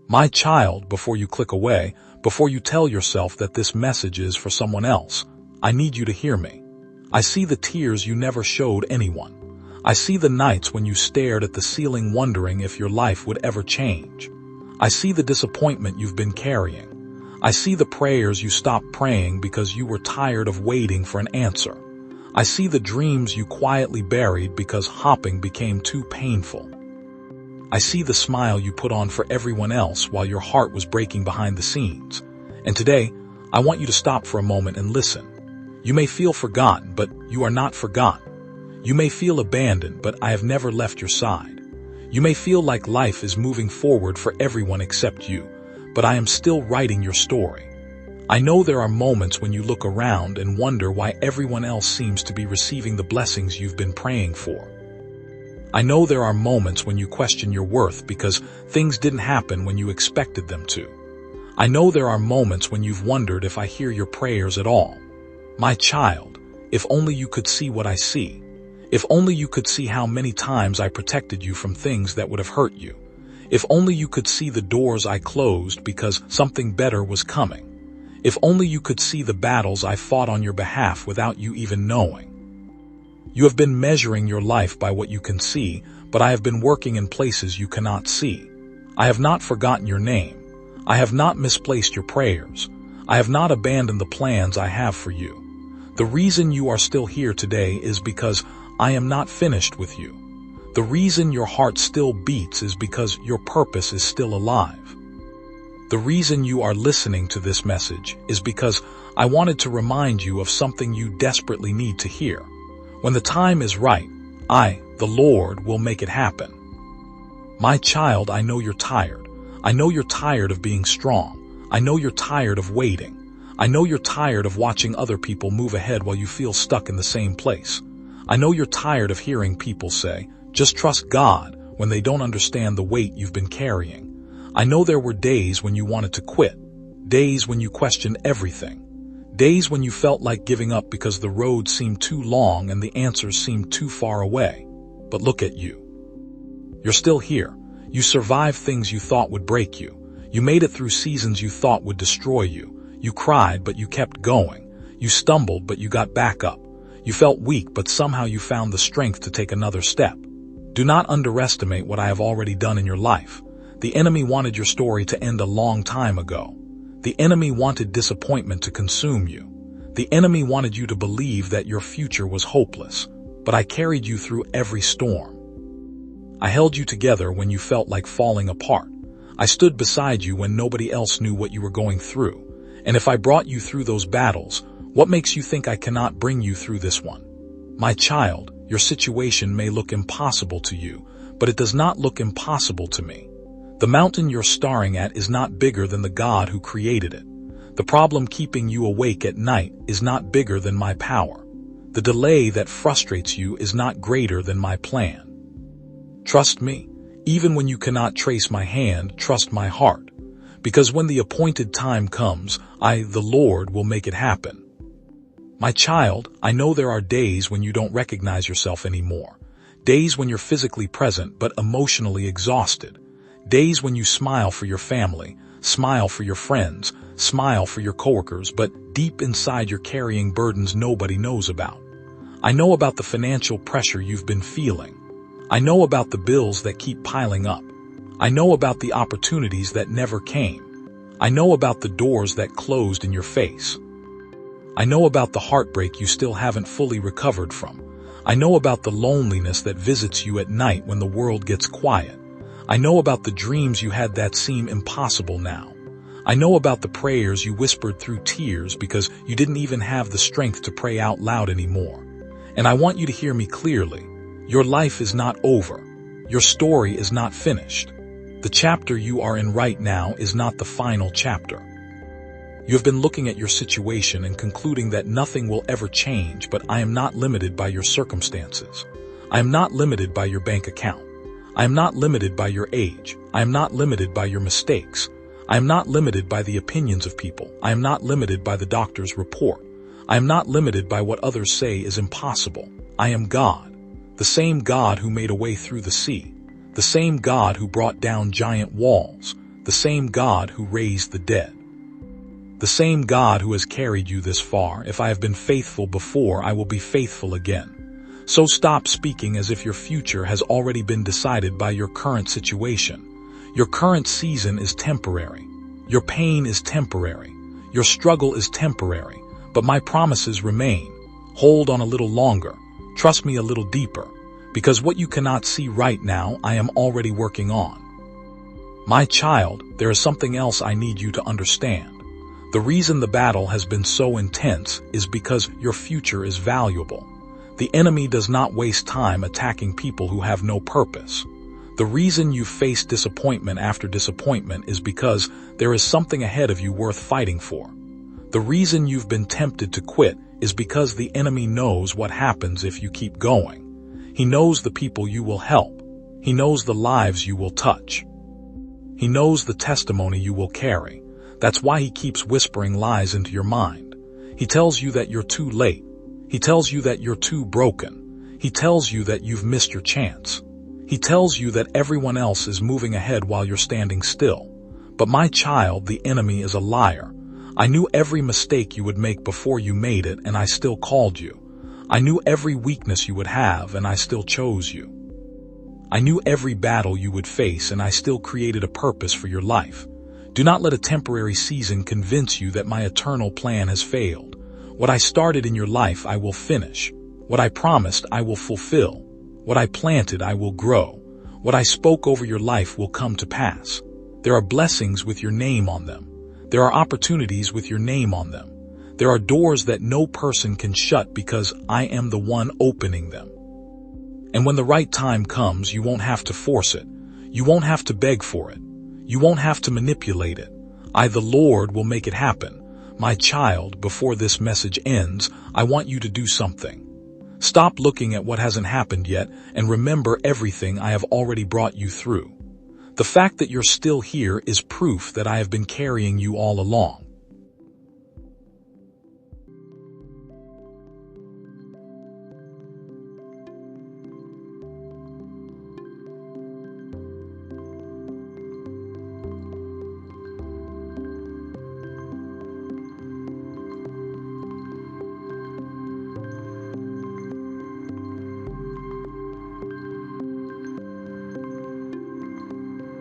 My child, before you click away, before you tell yourself that this message is for someone else, I need you to hear me. I see the tears you never showed anyone. I see the nights when you stared at the ceiling wondering if your life would ever change. I see the disappointment you've been carrying. I see the prayers you stopped praying because you were tired of waiting for an answer. I see the dreams you quietly buried because hopping became too painful. I see the smile you put on for everyone else while your heart was breaking behind the scenes. And today, I want you to stop for a moment and listen. You may feel forgotten, but you are not forgotten. You may feel abandoned, but I have never left your side. You may feel like life is moving forward for everyone except you, but I am still writing your story. I know there are moments when you look around and wonder why everyone else seems to be receiving the blessings you've been praying for. I know there are moments when you question your worth because things didn't happen when you expected them to. I know there are moments when you've wondered if I hear your prayers at all. My child, if only you could see what I see. If only you could see how many times I protected you from things that would have hurt you. If only you could see the doors I closed because something better was coming. If only you could see the battles I fought on your behalf without you even knowing. You have been measuring your life by what you can see, but I have been working in places you cannot see. I have not forgotten your name. I have not misplaced your prayers. I have not abandoned the plans I have for you. The reason you are still here today is because I am not finished with you. The reason your heart still beats is because your purpose is still alive. The reason you are listening to this message is because I wanted to remind you of something you desperately need to hear. When the time is right, I, the Lord, will make it happen. My child, I know you're tired. I know you're tired of being strong. I know you're tired of waiting. I know you're tired of watching other people move ahead while you feel stuck in the same place. I know you're tired of hearing people say, just trust God, when they don't understand the weight you've been carrying. I know there were days when you wanted to quit, days when you questioned everything. Days when you felt like giving up because the road seemed too long and the answers seemed too far away. But look at you. You're still here. You survived things you thought would break you. You made it through seasons you thought would destroy you. You cried, but you kept going. You stumbled, but you got back up. You felt weak, but somehow you found the strength to take another step. Do not underestimate what I have already done in your life. The enemy wanted your story to end a long time ago. The enemy wanted disappointment to consume you. The enemy wanted you to believe that your future was hopeless, but I carried you through every storm. I held you together when you felt like falling apart. I stood beside you when nobody else knew what you were going through. And if I brought you through those battles, what makes you think I cannot bring you through this one? My child, your situation may look impossible to you, but it does not look impossible to me. The mountain you're staring at is not bigger than the God who created it. The problem keeping you awake at night is not bigger than my power. The delay that frustrates you is not greater than my plan. Trust me, even when you cannot trace my hand, trust my heart. Because when the appointed time comes, I, the Lord, will make it happen. My child, I know there are days when you don't recognize yourself anymore. Days when you're physically present but emotionally exhausted. Days when you smile for your family, smile for your friends, smile for your coworkers, but deep inside you're carrying burdens nobody knows about. I know about the financial pressure you've been feeling. I know about the bills that keep piling up. I know about the opportunities that never came. I know about the doors that closed in your face. I know about the heartbreak you still haven't fully recovered from. I know about the loneliness that visits you at night when the world gets quiet. I know about the dreams you had that seem impossible now. I know about the prayers you whispered through tears because you didn't even have the strength to pray out loud anymore. And I want you to hear me clearly. Your life is not over. Your story is not finished. The chapter you are in right now is not the final chapter. You have been looking at your situation and concluding that nothing will ever change, but I am not limited by your circumstances. I am not limited by your bank account. I am not limited by your age. I am not limited by your mistakes. I am not limited by the opinions of people. I am not limited by the doctor's report. I am not limited by what others say is impossible. I am God, the same God who made a way through the sea, the same God who brought down giant walls, the same God who raised the dead. The same God who has carried you this far. If I have been faithful before, I will be faithful again. So stop speaking as if your future has already been decided by your current situation. Your current season is temporary. Your pain is temporary. Your struggle is temporary. But my promises remain. Hold on a little longer. Trust me a little deeper. Because what you cannot see right now, I am already working on. My child, there is something else I need you to understand. The reason the battle has been so intense is because your future is valuable. The enemy does not waste time attacking people who have no purpose. The reason you face disappointment after disappointment is because there is something ahead of you worth fighting for. The reason you've been tempted to quit is because the enemy knows what happens if you keep going. He knows the people you will help. He knows the lives you will touch. He knows the testimony you will carry. That's why he keeps whispering lies into your mind. He tells you that you're too late. He tells you that you're too broken. He tells you that you've missed your chance. He tells you that everyone else is moving ahead while you're standing still. But my child, the enemy is a liar. I knew every mistake you would make before you made it, and I still called you. I knew every weakness you would have, and I still chose you. I knew every battle you would face, and I still created a purpose for your life. Do not let a temporary season convince you that my eternal plan has failed. What I started in your life, I will finish. What I promised, I will fulfill. What I planted, I will grow. What I spoke over your life will come to pass. There are blessings with your name on them. There are opportunities with your name on them. There are doors that no person can shut because I am the one opening them. And when the right time comes, you won't have to force it. You won't have to beg for it. You won't have to manipulate it. I, the Lord, will make it happen. My child, before this message ends, I want you to do something. Stop looking at what hasn't happened yet and remember everything I have already brought you through. The fact that you're still here is proof that I have been carrying you all along.